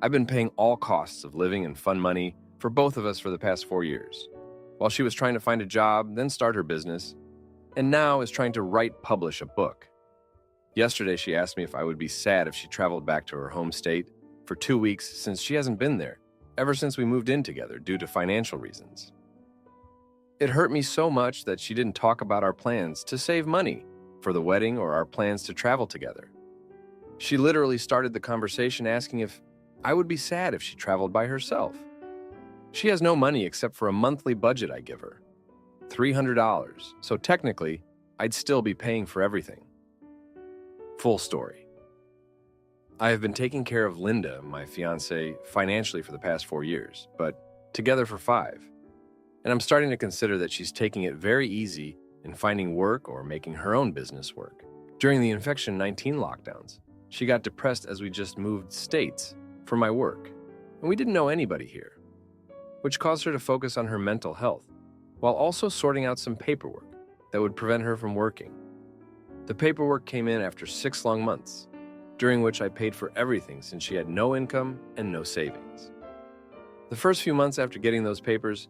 I've been paying all costs of living and fun money for both of us for the past 4 years, while she was trying to find a job, then start her business, and now is trying to publish a book. Yesterday, she asked me if I would be sad if she traveled back to her home state for 2 weeks since she hasn't been there ever since we moved in together due to financial reasons. It hurt me so much that she didn't talk about our plans to save money for the wedding or our plans to travel together. She literally started the conversation asking if I would be sad if she traveled by herself. She has no money except for a monthly budget I give her, $300, so technically, I'd still be paying for everything. Full story. I have been taking care of Linda, my fiance, financially for the past 4 years, but together for 5. And I'm starting to consider that she's taking it very easy in finding work or making her own business work. During the infection 19 lockdowns, she got depressed as we just moved states for my work, and we didn't know anybody here, which caused her to focus on her mental health while also sorting out some paperwork that would prevent her from working. The paperwork came in after 6 long months, during which I paid for everything since she had no income and no savings. The first few months after getting those papers,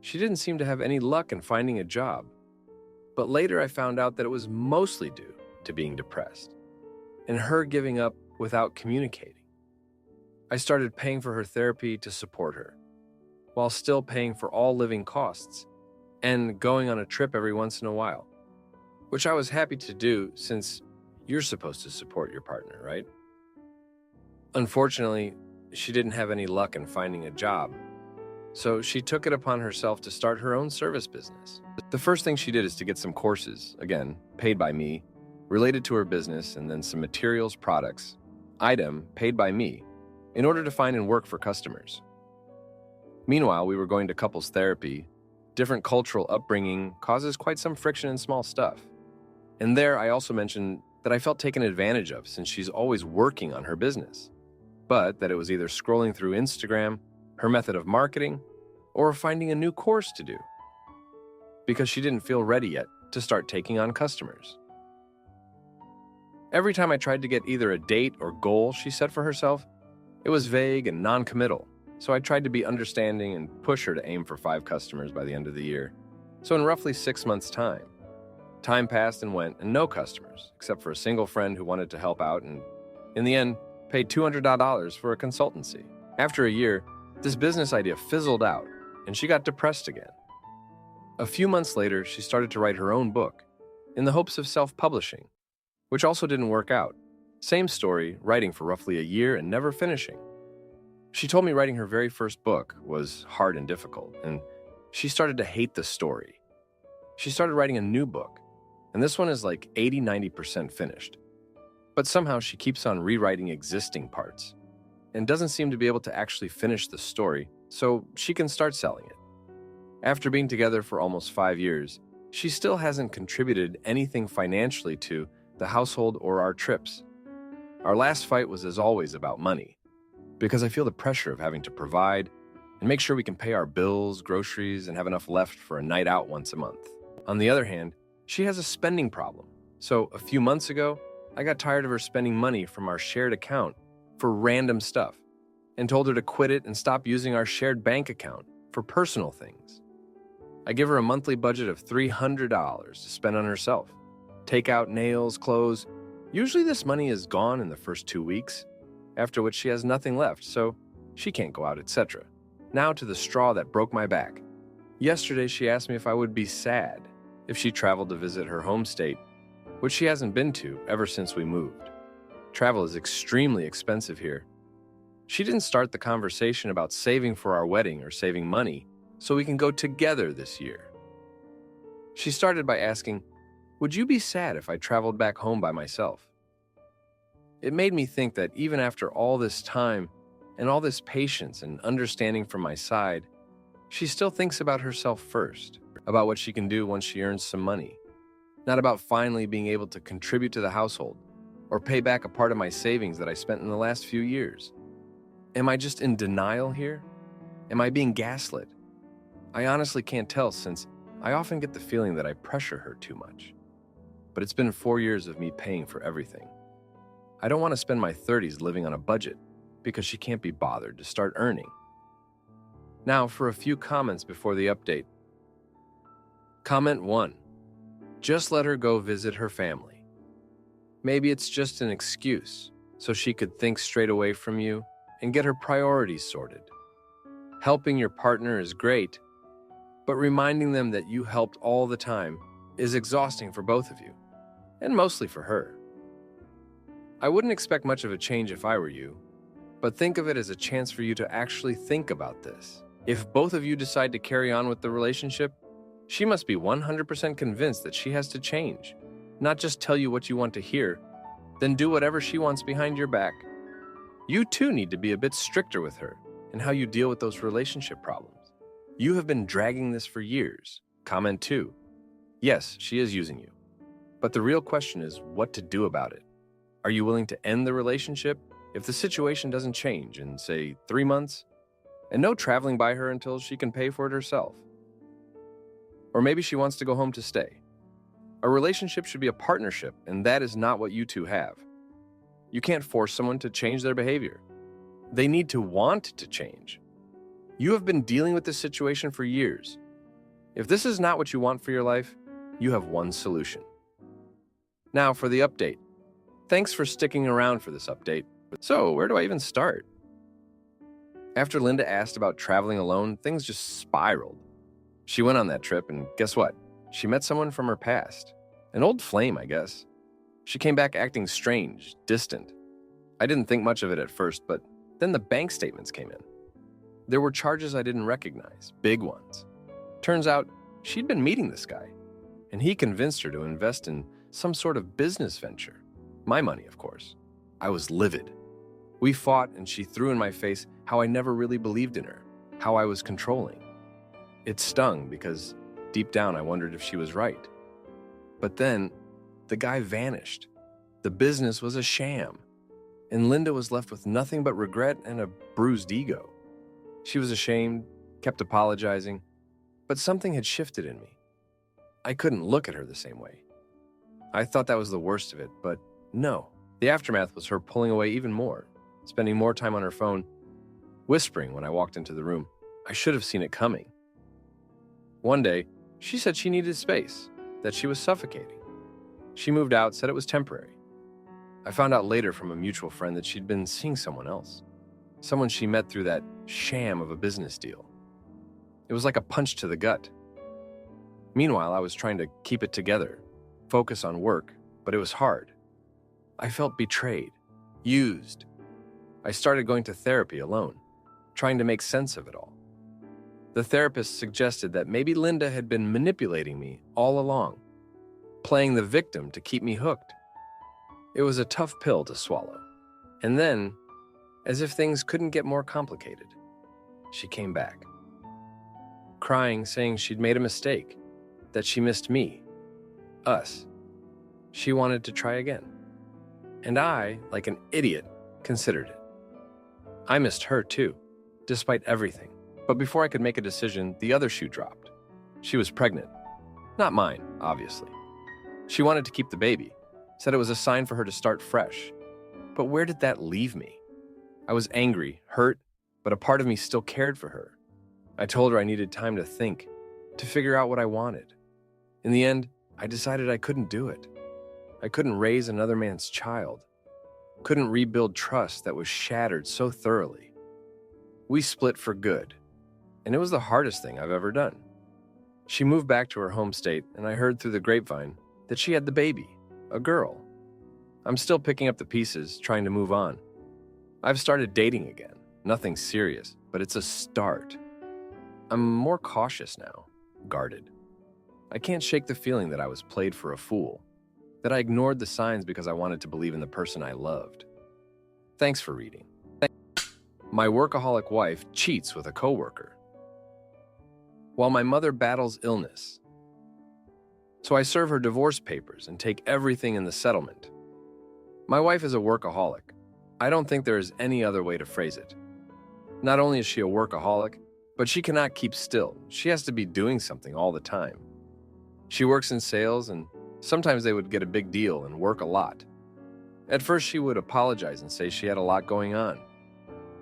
she didn't seem to have any luck in finding a job, but later I found out that it was mostly due to being depressed and her giving up without communicating. I started paying for her therapy to support her, while still paying for all living costs and going on a trip every once in a while, which I was happy to do since you're supposed to support your partner, right? Unfortunately, she didn't have any luck in finding a job, so she took it upon herself to start her own service business. The first thing she did is to get some courses, again, paid by me, related to her business, and then some materials, products, item paid by me, in order to find and work for customers. Meanwhile, we were going to couples therapy. Different cultural upbringing causes quite some friction in small stuff. And there, I also mentioned that I felt taken advantage of since she's always working on her business, but that it was either scrolling through Instagram, her method of marketing, or finding a new course to do, because she didn't feel ready yet to start taking on customers. Every time I tried to get either a date or goal she set for herself, it was vague and non-committal, so I tried to be understanding and push her to aim for 5 customers by the end of the year. So in roughly 6 months' time passed and went, and no customers, except for a single friend who wanted to help out and, in the end, paid $200 for a consultancy. After a year, this business idea fizzled out, and she got depressed again. A few months later, she started to write her own book, in the hopes of self-publishing, which also didn't work out. Same story, writing for roughly a year and never finishing. She told me writing her very first book was hard and difficult, and she started to hate the story. She started writing a new book, and this one is like 80-90% finished. But somehow she keeps on rewriting existing parts, and doesn't seem to be able to actually finish the story so she can start selling it. After being together for almost 5 years, she still hasn't contributed anything financially to the household or our trips. Our last fight was, as always, about money, because I feel the pressure of having to provide and make sure we can pay our bills, groceries, and have enough left for a night out once a month. On the other hand, she has a spending problem. So a few months ago, I got tired of her spending money from our shared account for random stuff and told her to quit it and stop using our shared bank account for personal things. I give her a monthly budget of $300 to spend on herself. Takeout, nails, clothes. Usually this money is gone in the first 2 weeks, after which she has nothing left, so she can't go out, etc. Now to the straw that broke my back. Yesterday, she asked me if I would be sad if she traveled to visit her home state, which she hasn't been to ever since we moved. Travel is extremely expensive here. She didn't start the conversation about saving for our wedding or saving money so we can go together this year. She started by asking, "Would you be sad if I traveled back home by myself?" It made me think that even after all this time and all this patience and understanding from my side, she still thinks about herself first, about what she can do once she earns some money, not about finally being able to contribute to the household or pay back a part of my savings that I spent in the last few years. Am I just in denial here? Am I being gaslit? I honestly can't tell, since I often get the feeling that I pressure her too much. But it's been 4 years of me paying for everything. I don't want to spend my 30s living on a budget because she can't be bothered to start earning. Now for a few comments before the update. Comment 1. Just let her go visit her family. Maybe it's just an excuse, so she could think straight away from you and get her priorities sorted. Helping your partner is great, but reminding them that you helped all the time is exhausting for both of you, and mostly for her. I wouldn't expect much of a change if I were you, but think of it as a chance for you to actually think about this. If both of you decide to carry on with the relationship, she must be 100% convinced that she has to change, not just tell you what you want to hear, then do whatever she wants behind your back. You too need to be a bit stricter with her in how you deal with those relationship problems. You have been dragging this for years. Comment 2. Yes, she is using you. But the real question is what to do about it. Are you willing to end the relationship if the situation doesn't change in, say, 3 months? And no traveling by her until she can pay for it herself. Or maybe she wants to go home to stay. A relationship should be a partnership, and that is not what you two have. You can't force someone to change their behavior. They need to want to change. You have been dealing with this situation for years. If this is not what you want for your life, you have one solution. Now for the update. Thanks for sticking around for this update. So, where do I even start? After Linda asked about traveling alone, things just spiraled. She went on that trip, and guess what? She met someone from her past. An old flame, I guess. She came back acting strange, distant. I didn't think much of it at first, but then the bank statements came in. There were charges I didn't recognize, big ones. Turns out, she'd been meeting this guy, and he convinced her to invest in some sort of business venture. My money, of course. I was livid. We fought, and she threw in my face how I never really believed in her, how I was controlling. It stung because deep down I wondered if she was right. But then, the guy vanished. The business was a sham, and Linda was left with nothing but regret and a bruised ego. She was ashamed, kept apologizing, but something had shifted in me. I couldn't look at her the same way. I thought that was the worst of it, but no. The aftermath was her pulling away even more, spending more time on her phone, whispering when I walked into the room. I should have seen it coming. One day, she said she needed space, that she was suffocating. She moved out, said it was temporary. I found out later from a mutual friend that she'd been seeing someone else, someone she met through that sham of a business deal. It was like a punch to the gut. Meanwhile, I was trying to keep it together, focus on work, but it was hard. I felt betrayed, used. I started going to therapy alone, trying to make sense of it all. The therapist suggested that maybe Linda had been manipulating me all along, playing the victim to keep me hooked. It was a tough pill to swallow. And then, as if things couldn't get more complicated, she came back, crying, saying she'd made a mistake, that she missed me, us. She wanted to try again. And I, like an idiot, considered it. I missed her too, despite everything. But before I could make a decision, the other shoe dropped. She was pregnant. Not mine, obviously. She wanted to keep the baby, said it was a sign for her to start fresh. But where did that leave me? I was angry, hurt, but a part of me still cared for her. I told her I needed time to think, to figure out what I wanted. In the end, I decided I couldn't do it. I couldn't raise another man's child. Couldn't rebuild trust that was shattered so thoroughly. We split for good. And it was the hardest thing I've ever done. She moved back to her home state, and I heard through the grapevine that she had the baby, a girl. I'm still picking up the pieces, trying to move on. I've started dating again. Nothing serious, but it's a start. I'm more cautious now, guarded. I can't shake the feeling that I was played for a fool, that I ignored the signs because I wanted to believe in the person I loved. Thanks for reading. My workaholic wife cheats with a coworker, while my mother battles illness. So I serve her divorce papers and take everything in the settlement. My wife is a workaholic. I don't think there is any other way to phrase it. Not only is she a workaholic, but she cannot keep still. She has to be doing something all the time. She works in sales, and sometimes they would get a big deal and work a lot. At first, she would apologize and say she had a lot going on.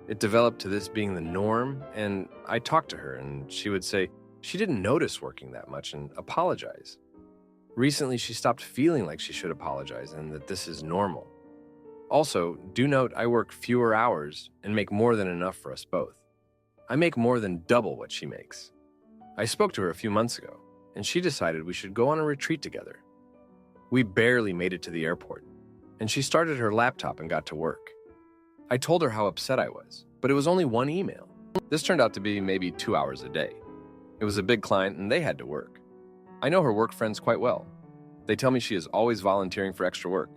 It developed to this being the norm, and I talked to her, and she would say she didn't notice working that much and apologize. Recently, she stopped feeling like she should apologize and that this is normal. Also, do note I work fewer hours and make more than enough for us both. I make more than double what she makes. I spoke to her a few months ago, and she decided we should go on a retreat together. We barely made it to the airport, and she started her laptop and got to work. I told her how upset I was, but it was only one email. This turned out to be maybe 2 hours a day. It was a big client, and they had to work. I know her work friends quite well. They tell me she is always volunteering for extra work.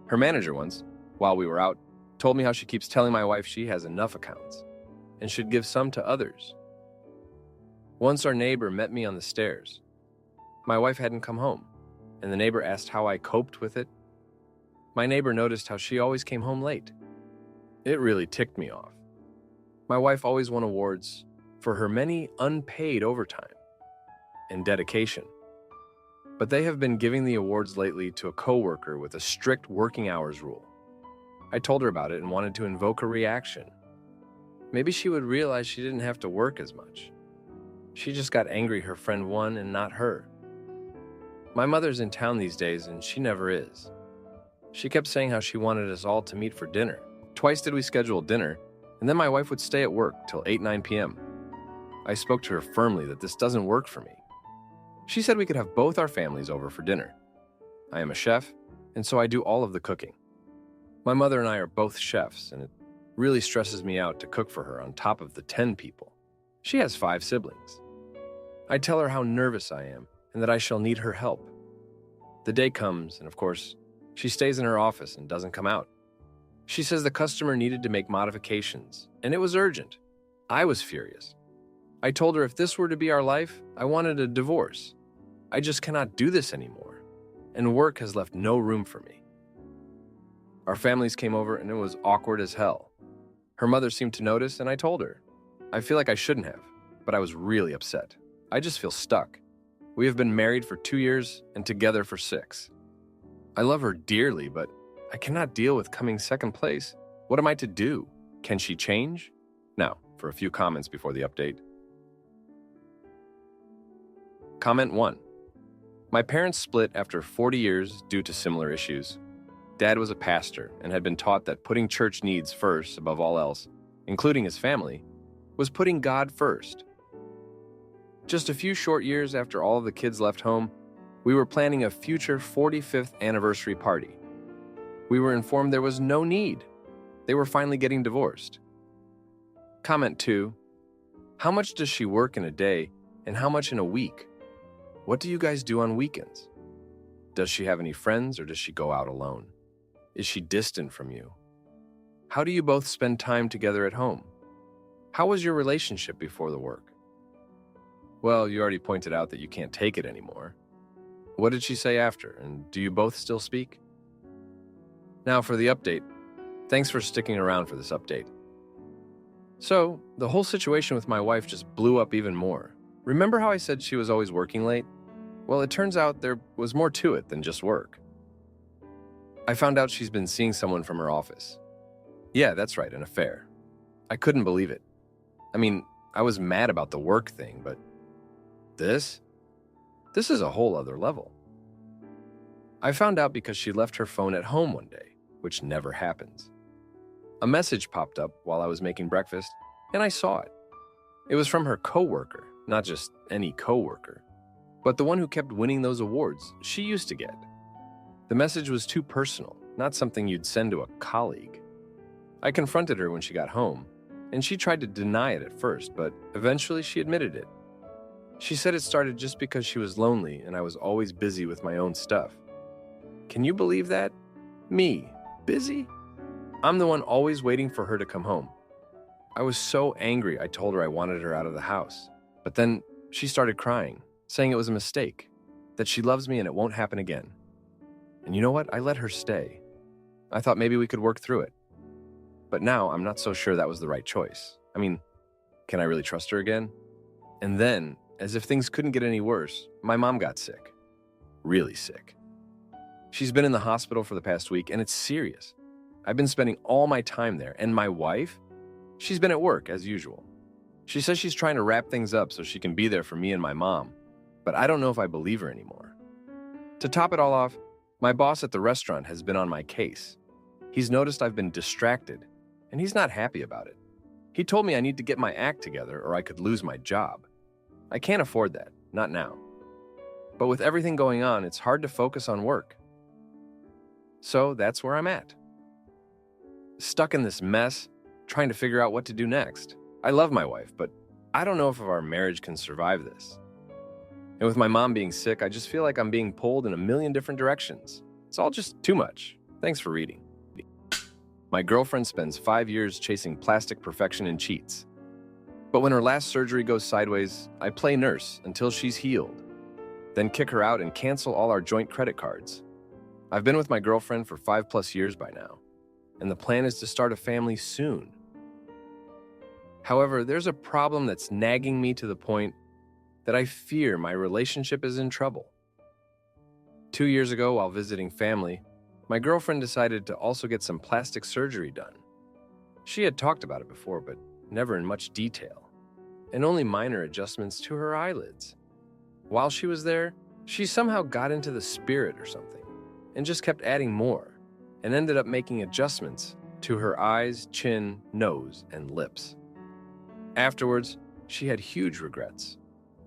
Her manager once, while we were out, told me how she keeps telling my wife she has enough accounts and should give some to others. Once our neighbor met me on the stairs. My wife hadn't come home, and the neighbor asked how I coped with it. My neighbor noticed how she always came home late. It really ticked me off. My wife always won awards for her many unpaid overtime and dedication. But they have been giving the awards lately to a coworker with a strict working hours rule. I told her about it and wanted to invoke a reaction. Maybe she would realize she didn't have to work as much. She just got angry her friend won and not her. My mother's in town these days and she never is. She kept saying how she wanted us all to meet for dinner. Twice did we schedule dinner, and then my wife would stay at work till 8-9 p.m. I spoke to her firmly that this doesn't work for me. She said we could have both our families over for dinner. I am a chef, and so I do all of the cooking. My mother and I are both chefs, and it really stresses me out to cook for her on top of the 10 people. She has 5 siblings. I tell her how nervous I am and that I shall need her help. The day comes, and of course, she stays in her office and doesn't come out. She says the customer needed to make modifications, and it was urgent. I was furious. I told her if this were to be our life, I wanted a divorce. I just cannot do this anymore, and work has left no room for me. Our families came over, and it was awkward as hell. Her mother seemed to notice, and I told her. I feel like I shouldn't have, but I was really upset. I just feel stuck. We have been married for 2 years and together for 6. I love her dearly, but I cannot deal with coming second place. What am I to do? Can she change? Now, for a few comments before the update. Comment 1. My parents split after 40 years due to similar issues. Dad was a pastor and had been taught that putting church needs first above all else, including his family, was putting God first. Just a few short years after all of the kids left home, we were planning a future 45th anniversary party. We were informed there was no need. They were finally getting divorced. Comment 2. How much does she work in a day and how much in a week? What do you guys do on weekends? Does she have any friends or does she go out alone? Is she distant from you? How do you both spend time together at home? How was your relationship before the work? Well, you already pointed out that you can't take it anymore. What did she say after, and do you both still speak? Now for the update. Thanks for sticking around for this update. So, the whole situation with my wife just blew up even more. Remember how I said she was always working late? Well, it turns out there was more to it than just work. I found out she's been seeing someone from her office. Yeah, that's right, an affair. I couldn't believe it. I mean, I was mad about the work thing, but this is a whole other level. I found out because she left her phone at home one day, which never happens. A message popped up while I was making breakfast, and I saw it. It was from her coworker, not just any coworker, but the one who kept winning those awards she used to get. The message was too personal, not something you'd send to a colleague. I confronted her when she got home, and she tried to deny it at first, but eventually she admitted it. She said it started just because she was lonely and I was always busy with my own stuff. Can you believe that? Me, busy? I'm the one always waiting for her to come home. I was so angry I told her I wanted her out of the house. But then she started crying, saying it was a mistake, that she loves me and it won't happen again. And you know what? I let her stay. I thought maybe we could work through it. But now I'm not so sure that was the right choice. I mean, can I really trust her again? And then, as if things couldn't get any worse, my mom got sick. Really sick. She's been in the hospital for the past week, and it's serious. I've been spending all my time there, and my wife? She's been at work, as usual. She says she's trying to wrap things up so she can be there for me and my mom, but I don't know if I believe her anymore. To top it all off, my boss at the restaurant has been on my case. He's noticed I've been distracted, and he's not happy about it. He told me I need to get my act together or I could lose my job. I can't afford that, not now. But with everything going on, it's hard to focus on work. So that's where I'm at. Stuck in this mess, trying to figure out what to do next. I love my wife, but I don't know if our marriage can survive this. And with my mom being sick, I just feel like I'm being pulled in a million different directions. It's all just too much. Thanks for reading. My girlfriend spends 5 years chasing plastic perfection and cheats. But when her last surgery goes sideways, I play nurse until she's healed, then kick her out and cancel all our joint credit cards. I've been with my girlfriend for 5+ years by now, and the plan is to start a family soon. However, there's a problem that's nagging me to the point that I fear my relationship is in trouble. 2 years ago, while visiting family, my girlfriend decided to also get some plastic surgery done. She had talked about it before, but never in much detail, and only minor adjustments to her eyelids. While she was there, she somehow got into the spirit or something, and just kept adding more, and ended up making adjustments to her eyes, chin, nose, and lips. Afterwards, she had huge regrets.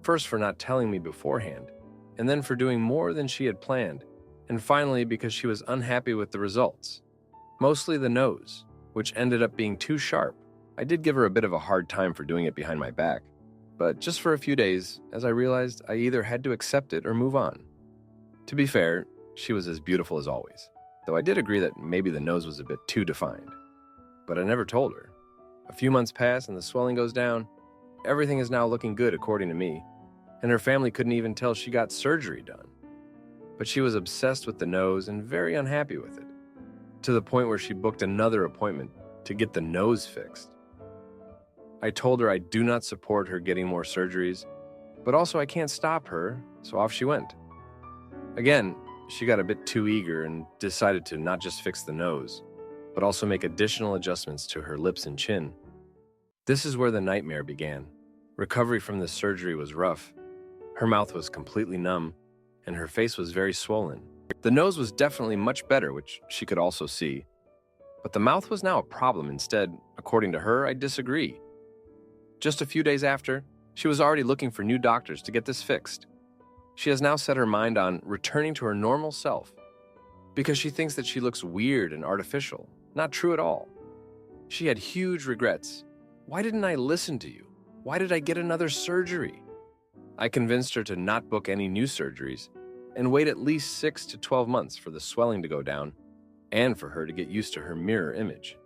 First for not telling me beforehand, and then for doing more than she had planned, and finally because she was unhappy with the results. Mostly the nose, which ended up being too sharp. I did give her a bit of a hard time for doing it behind my back, but just for a few days, as I realized I either had to accept it or move on. To be fair, she was as beautiful as always, though I did agree that maybe the nose was a bit too defined. But I never told her. A few months pass and the swelling goes down. Everything is now looking good according to me, and her family couldn't even tell she got surgery done. But she was obsessed with the nose and very unhappy with it, to the point where she booked another appointment to get the nose fixed. I told her I do not support her getting more surgeries, but also I can't stop her, so off she went. Again, she got a bit too eager and decided to not just fix the nose, but also make additional adjustments to her lips and chin. This is where the nightmare began. Recovery from this surgery was rough. Her mouth was completely numb, and her face was very swollen. The nose was definitely much better, which she could also see. But the mouth was now a problem instead. According to her, I disagree. Just a few days after, she was already looking for new doctors to get this fixed. She has now set her mind on returning to her normal self because she thinks that she looks weird and artificial. Not true at all. She had huge regrets. Why didn't I listen to you? Why did I get another surgery? I convinced her to not book any new surgeries and wait at least 6 to 12 months for the swelling to go down and for her to get used to her mirror image.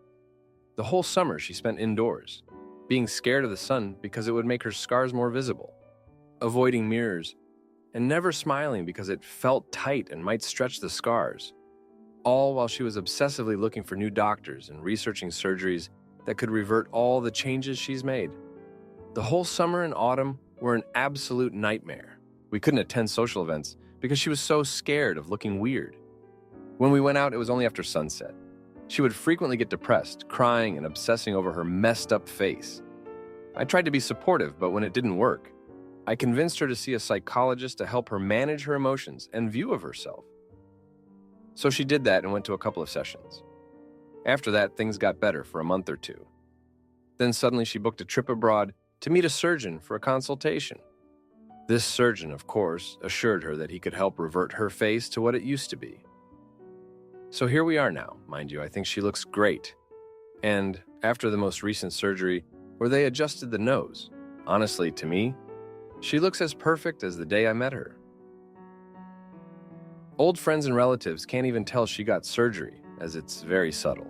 The whole summer she spent indoors, being scared of the sun because it would make her scars more visible, avoiding mirrors, and never smiling because it felt tight and might stretch the scars, all while she was obsessively looking for new doctors and researching surgeries that could revert all the changes she's made. The whole summer and autumn were an absolute nightmare. We couldn't attend social events because she was so scared of looking weird. When we went out, it was only after sunset. She would frequently get depressed, crying and obsessing over her messed up face. I tried to be supportive, but when it didn't work, I convinced her to see a psychologist to help her manage her emotions and view of herself. So she did that and went to a couple of sessions. After that, things got better for a month or two. Then suddenly she booked a trip abroad to meet a surgeon for a consultation. This surgeon, of course, assured her that he could help revert her face to what it used to be. So here we are now, mind you. I think she looks great. And after the most recent surgery, where they adjusted the nose, honestly, to me, she looks as perfect as the day I met her. Old friends and relatives can't even tell she got surgery, as it's very subtle.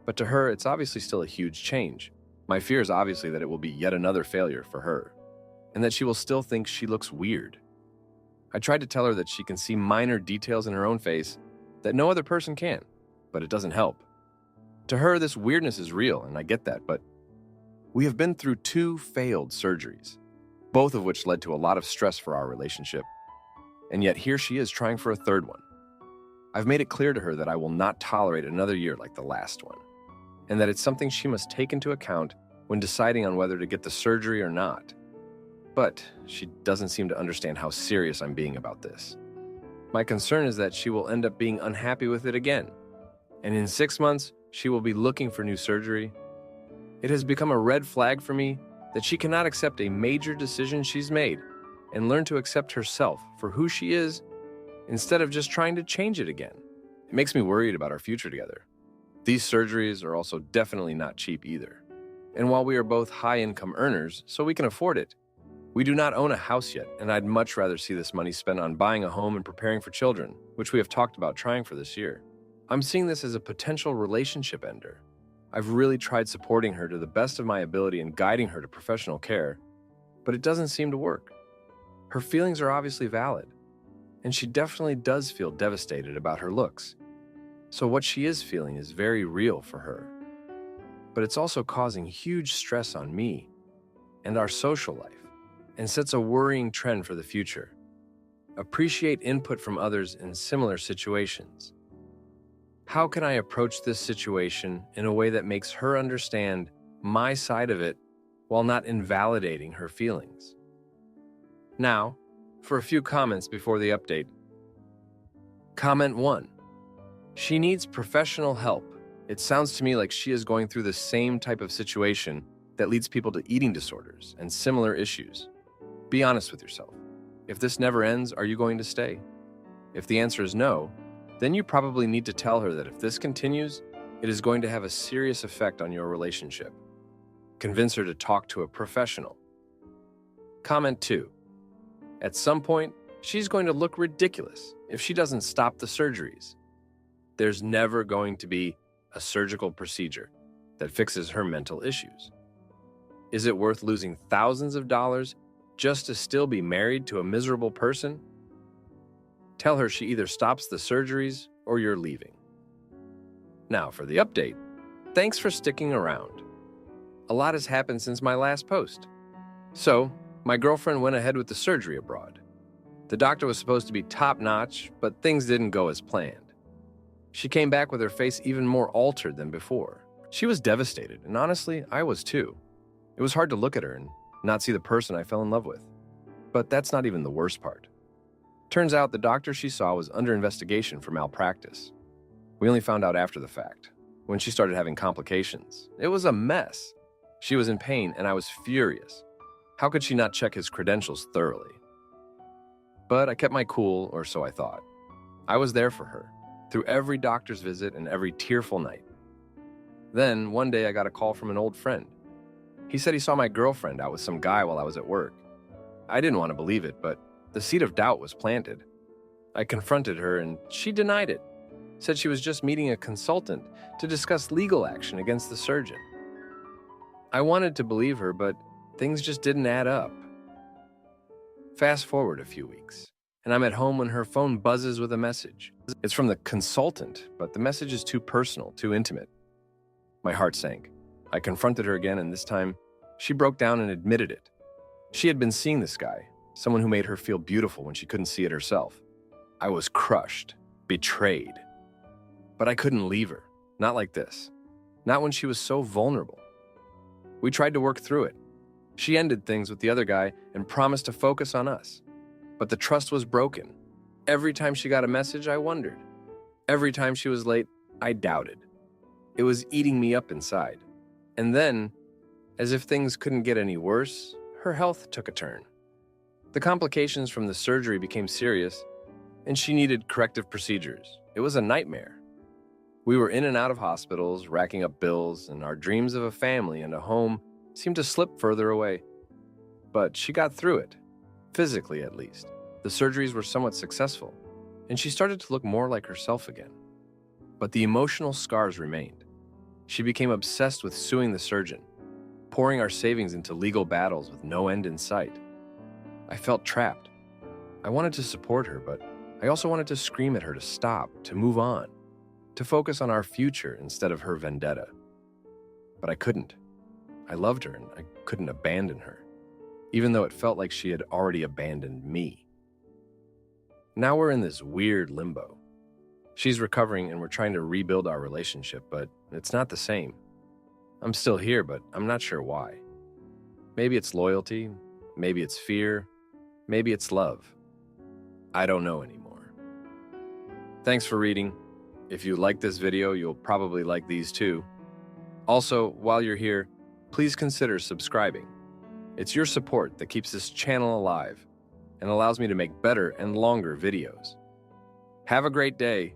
But to her, it's obviously still a huge change. My fear is obviously that it will be yet another failure for her, and that she will still think she looks weird. I tried to tell her that she can see minor details in her own face that no other person can, but it doesn't help. To her, this weirdness is real, and I get that, but we have been through 2 failed surgeries, both of which led to a lot of stress for our relationship, and yet here she is trying for a 3rd one. I've made it clear to her that I will not tolerate another year like the last one, and that it's something she must take into account when deciding on whether to get the surgery or not. But she doesn't seem to understand how serious I'm being about this. My concern is that she will end up being unhappy with it again, and in 6 months, she will be looking for new surgery. It has become a red flag for me that she cannot accept a major decision she's made and learn to accept herself for who she is instead of just trying to change it again. It makes me worried about our future together. These surgeries are also definitely not cheap either. And while we are both high-income earners, so we can afford it, we do not own a house yet, and I'd much rather see this money spent on buying a home and preparing for children, which we have talked about trying for this year. I'm seeing this as a potential relationship ender. I've really tried supporting her to the best of my ability and guiding her to professional care, but it doesn't seem to work. Her feelings are obviously valid, and she definitely does feel devastated about her looks. So what she is feeling is very real for her. But it's also causing huge stress on me and our social life, and sets a worrying trend for the future. Appreciate input from others in similar situations. How can I approach this situation in a way that makes her understand my side of it while not invalidating her feelings? Now, for a few comments before the update. Comment 1. She needs professional help. It sounds to me like she is going through the same type of situation that leads people to eating disorders and similar issues. Be honest with yourself. If this never ends, are you going to stay? If the answer is no, then you probably need to tell her that if this continues, it is going to have a serious effect on your relationship. Convince her to talk to a professional. Comment 2. At some point, she's going to look ridiculous if she doesn't stop the surgeries. There's never going to be a surgical procedure that fixes her mental issues. Is it worth losing thousands of dollars just to still be married to a miserable person? Tell her she either stops the surgeries or you're leaving. Now for the update. Thanks for sticking around. A lot has happened since my last post. So, my girlfriend went ahead with the surgery abroad. The doctor was supposed to be top-notch, but things didn't go as planned. She came back with her face even more altered than before. She was devastated, and honestly, I was too. It was hard to look at her and not see the person I fell in love with. But that's not even the worst part. Turns out the doctor she saw was under investigation for malpractice. We only found out after the fact, when she started having complications. It was a mess. She was in pain, and I was furious. How could she not check his credentials thoroughly? But I kept my cool, or so I thought. I was there for her, through every doctor's visit and every tearful night. Then, one day I got a call from an old friend. He said he saw my girlfriend out with some guy while I was at work. I didn't want to believe it, but the seed of doubt was planted. I confronted her and she denied it, said she was just meeting a consultant to discuss legal action against the surgeon. I wanted to believe her, but things just didn't add up. Fast forward a few weeks, and I'm at home when her phone buzzes with a message. It's from the consultant, but the message is too personal, too intimate. My heart sank. I confronted her again, and this time, she broke down and admitted it. She had been seeing this guy, someone who made her feel beautiful when she couldn't see it herself. I was crushed, betrayed. But I couldn't leave her, not like this. Not when she was so vulnerable. We tried to work through it. She ended things with the other guy and promised to focus on us. But the trust was broken. Every time she got a message, I wondered. Every time she was late, I doubted. It was eating me up inside. And then, as if things couldn't get any worse, her health took a turn. The complications from the surgery became serious, and she needed corrective procedures. It was a nightmare. We were in and out of hospitals, racking up bills, and our dreams of a family and a home seemed to slip further away. But she got through it, physically at least. The surgeries were somewhat successful, and she started to look more like herself again. But the emotional scars remained. She became obsessed with suing the surgeon, pouring our savings into legal battles with no end in sight. I felt trapped. I wanted to support her, but I also wanted to scream at her to stop, to move on, to focus on our future instead of her vendetta. But I couldn't. I loved her and I couldn't abandon her, even though it felt like she had already abandoned me. Now we're in this weird limbo. She's recovering and we're trying to rebuild our relationship, but it's not the same. I'm still here, but I'm not sure why. Maybe it's loyalty, maybe it's fear, maybe it's love. I don't know anymore. Thanks for reading. If you like this video, you'll probably like these too. Also, while you're here, please consider subscribing. It's your support that keeps this channel alive and allows me to make better and longer videos. Have a great day,